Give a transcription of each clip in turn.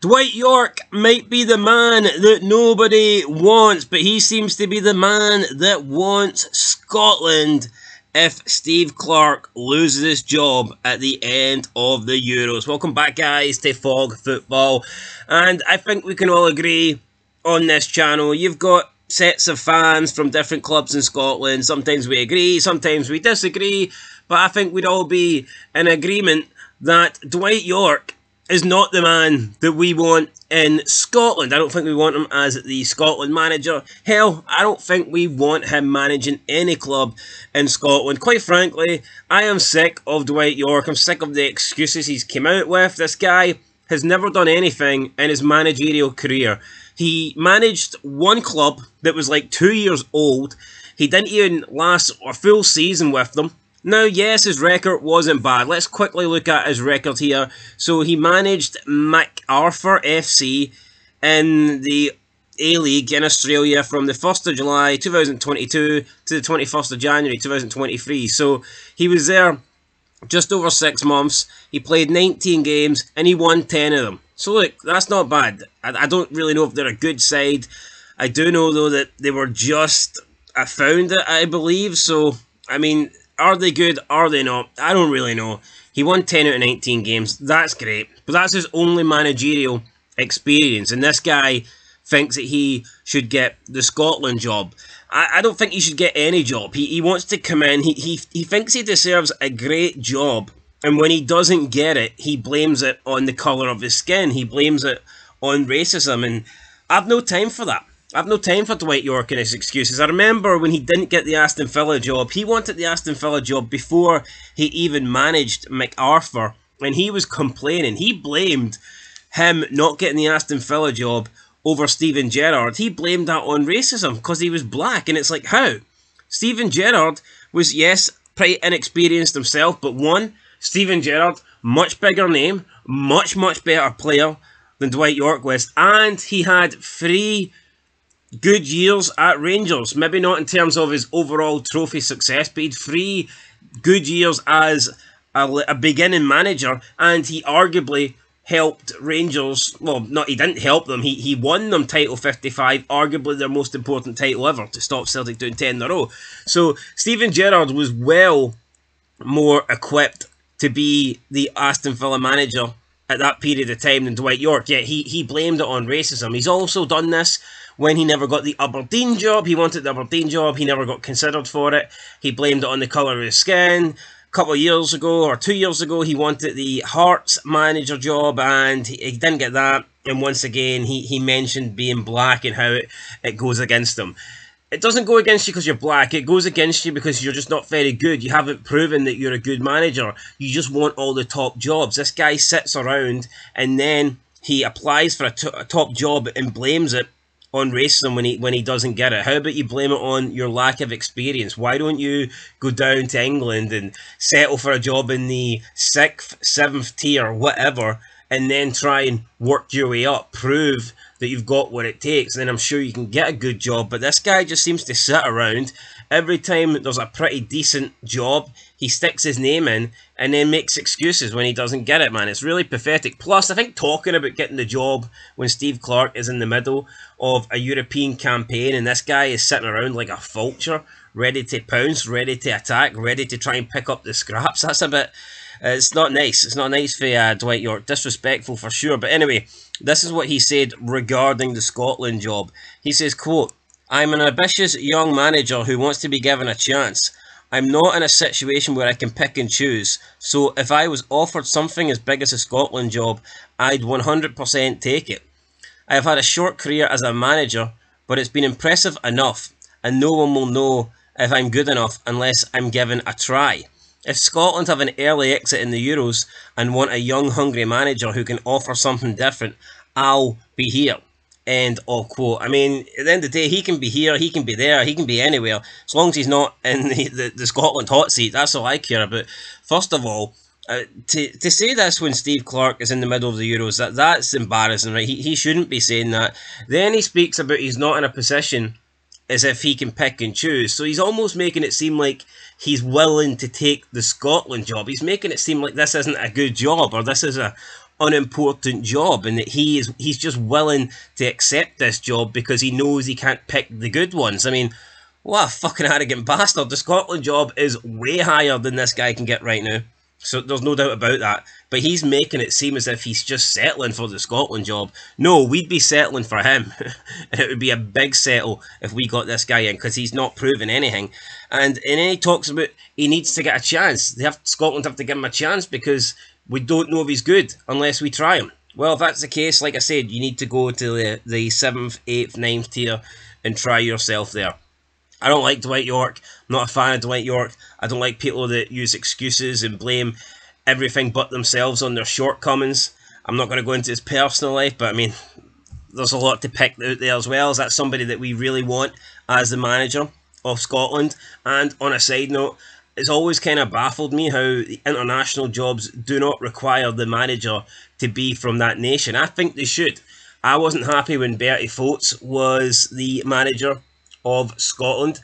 Dwight Yorke might be the man that nobody wants, but he seems to be the man that wants Scotland if Steve Clarke loses his job at the end of the Euros. Welcome back, guys, to Fog Football. And I think we can all agree on this channel, you've got sets of fans from different clubs in Scotland. Sometimes we agree, sometimes we disagree, but I think we'd all be in agreement that Dwight Yorke is not the man that we want in Scotland. I don't think we want him as the Scotland manager. Hell, I don't think we want him managing any club in Scotland. Quite frankly, I am sick of Dwight Yorke. I'm sick of the excuses he's come out with. This guy has never done anything in his managerial career. He managed one club that was like 2 years old. He didn't even last a full season with them. Now, yes, his record wasn't bad. Let's quickly look at his record here. So he managed MacArthur FC in the A-League in Australia from the 1st of July 2022 to the 21st of January 2023. So he was there just over 6 months. He played 19 games and he won 10 of them. So look, that's not bad. I don't really know if they're a good side. I do know, though, that they were just founded, I believe. So, I mean, are they good? Are they not? I don't really know. He won 10 out of 19 games. That's great. But that's his only managerial experience. And this guy thinks that he should get the Scotland job. I don't think he should get any job. He wants to come in. He thinks he deserves a great job. And when he doesn't get it, he blames it on the colour of his skin. He blames it on racism. And I've no time for that. I've no time for Dwight Yorke and his excuses. I remember when he didn't get the Aston Villa job. He wanted the Aston Villa job before he even managed MacArthur. And he was complaining. He blamed him not getting the Aston Villa job over Steven Gerrard. He blamed that on racism because he was black. And it's like, how? Steven Gerrard was, yes, pretty inexperienced himself. But one, Steven Gerrard, much bigger name, much better player than Dwight Yorke was. And he had 3 good years at Rangers. Maybe not in terms of his overall trophy success, but he had 3 good years as a beginning manager, and he arguably helped Rangers. Well, he didn't help them. He won them title 55, arguably their most important title ever, to stop Celtic doing 10 in a row. So Steven Gerrard was well more equipped to be the Aston Villa manager at that period of time than Dwight Yorke. Yet he blamed it on racism. He's also done this when he never got the Aberdeen job. He wanted the Aberdeen job. He never got considered for it. He blamed it on the colour of his skin. A couple of years ago, or 2 years ago, he wanted the Hearts manager job and he didn't get that. And once again, he mentioned being black and how it goes against him. It doesn't go against you because you're black. It goes against you because you're just not very good. You haven't proven that you're a good manager. You just want all the top jobs. This guy sits around and then he applies for a top job and blames it on racism when he doesn't get it. How about you blame it on your lack of experience? Why don't you go down to England and settle for a job in the 6th, 7th tier, whatever, and then try and work your way up, prove that you've got what it takes, and then I'm sure you can get a good job. But this guy just seems to sit around. Every time there's a pretty decent job, he sticks his name in and then makes excuses when he doesn't get it, man. It's really pathetic. Plus, I think talking about getting the job when Steve Clarke is in the middle of a European campaign and this guy is sitting around like a vulture, ready to pounce, ready to attack, ready to try and pick up the scraps, that's a bit... it's not nice. It's not nice for Dwight Yorke. Disrespectful for sure. But anyway, this is what he said regarding the Scotland job. He says, quote, "I'm an ambitious young manager who wants to be given a chance. I'm not in a situation where I can pick and choose. So if I was offered something as big as a Scotland job, I'd 100% take it. I have had a short career as a manager, but it's been impressive enough, and no one will know if I'm good enough unless I'm given a try. If Scotland have an early exit in the Euros and want a young, hungry manager who can offer something different, I'll be here." End of quote. I mean, at the end of the day, he can be here, he can be there, he can be anywhere, as long as he's not in the Scotland hot seat. That's all I care about. First of all, to say this when Steve Clarke is in the middle of the Euros, that's embarrassing, right? He shouldn't be saying that. Then he speaks about he's not in a position as if he can pick and choose. So he's almost making it seem like he's willing to take the Scotland job. He's making it seem like this isn't a good job, or this is a unimportant job, and that he's just willing to accept this job because he knows he can't pick the good ones. I mean, what a fucking arrogant bastard. The Scotland job is way higher than this guy can get right now. So there's no doubt about that. But he's making it seem as if he's just settling for the Scotland job. No, we'd be settling for him. And it would be a big settle if we got this guy in, because he's not proven anything. And he talks about he needs to get a chance. Scotland have to give him a chance because we don't know if he's good unless we try him. Well, if that's the case, like I said, you need to go to the 7th, 8th, 9th tier and try yourself there. I don't like Dwight Yorke. I'm not a fan of Dwight Yorke. I don't like people that use excuses and blame everything but themselves on their shortcomings. I'm not going to go into his personal life, but I mean, there's a lot to pick out there as well. Is that somebody that we really want as the manager of Scotland? And on a side note, it's always kind of baffled me how the international jobs do not require the manager to be from that nation. I think they should. I wasn't happy when Bertie Foltz was the manager of Scotland.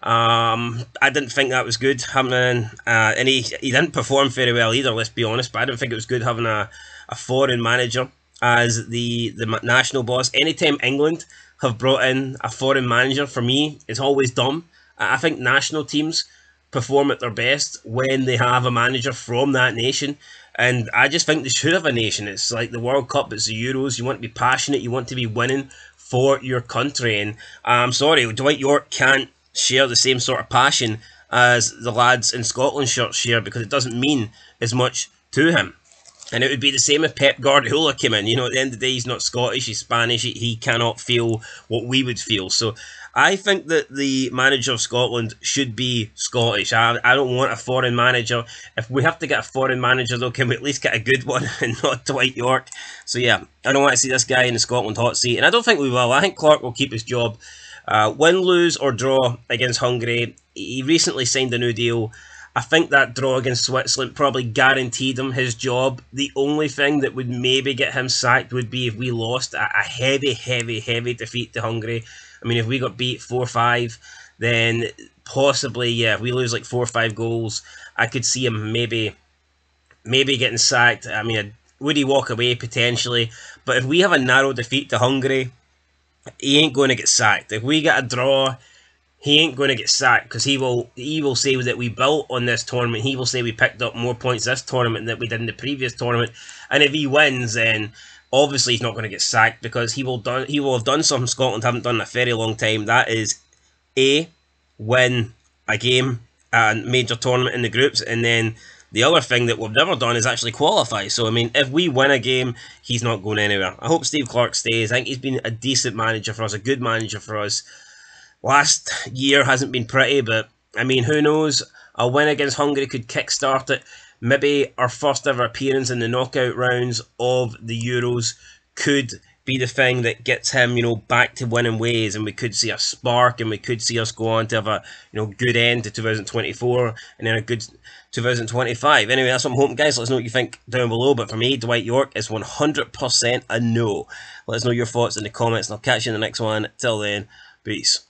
I didn't think that was good having and he didn't perform very well either, let's be honest, but I didn't think it was good having a foreign manager as the national boss. Anytime England have brought in a foreign manager, for me, it's always dumb. I think national teams perform at their best when they have a manager from that nation, and I just think they should have a nation. It's like the World Cup, it's the Euros, you want to be passionate, you want to be winning for your country, and I'm sorry, Dwight Yorke can't share the same sort of passion as the lads in Scotland shirts share, because it doesn't mean as much to him. And it would be the same if Pep Guardiola came in. You know, at the end of the day, he's not Scottish, he's Spanish, he cannot feel what we would feel. So I think that the manager of Scotland should be Scottish. I don't want a foreign manager. If we have to get a foreign manager, though, can we at least get a good one and not Dwight Yorke? So yeah, I don't want to see this guy in the Scotland hot seat, and I don't think we will. I think Clark will keep his job. Win, lose or draw against Hungary. He recently signed a new deal. I think that draw against Switzerland probably guaranteed him his job. The only thing that would maybe get him sacked would be if we lost a heavy defeat to Hungary. I mean, if we got beat 4-5, then possibly, yeah, if we lose like 4 or 5 goals, I could see him maybe getting sacked. I mean, would he walk away potentially? But if we have a narrow defeat to Hungary, he ain't going to get sacked. If we get a draw, he ain't going to get sacked, because he will say that we built on this tournament. He will say we picked up more points this tournament than we did in the previous tournament. And if he wins, then obviously he's not going to get sacked, because he will have done something Scotland haven't done in a very long time. That is, A, win a game, a major tournament in the groups, and then the other thing that we've never done is actually qualify. So, I mean, if we win a game, he's not going anywhere. I hope Steve Clarke stays. I think he's been a decent manager for us, a good manager for us. Last year hasn't been pretty, but, I mean, who knows? A win against Hungary could kickstart it. Maybe our first ever appearance in the knockout rounds of the Euros could be the thing that gets him, you know, back to winning ways, and we could see a spark, and we could see us go on to have a, you know, good end to 2024, and then a good 2025. Anyway, that's what I'm hoping, guys. Let us know what you think down below. But for me, Dwight Yorke is 100% a no. Let us know your thoughts in the comments, and I'll catch you in the next one. Till then, peace.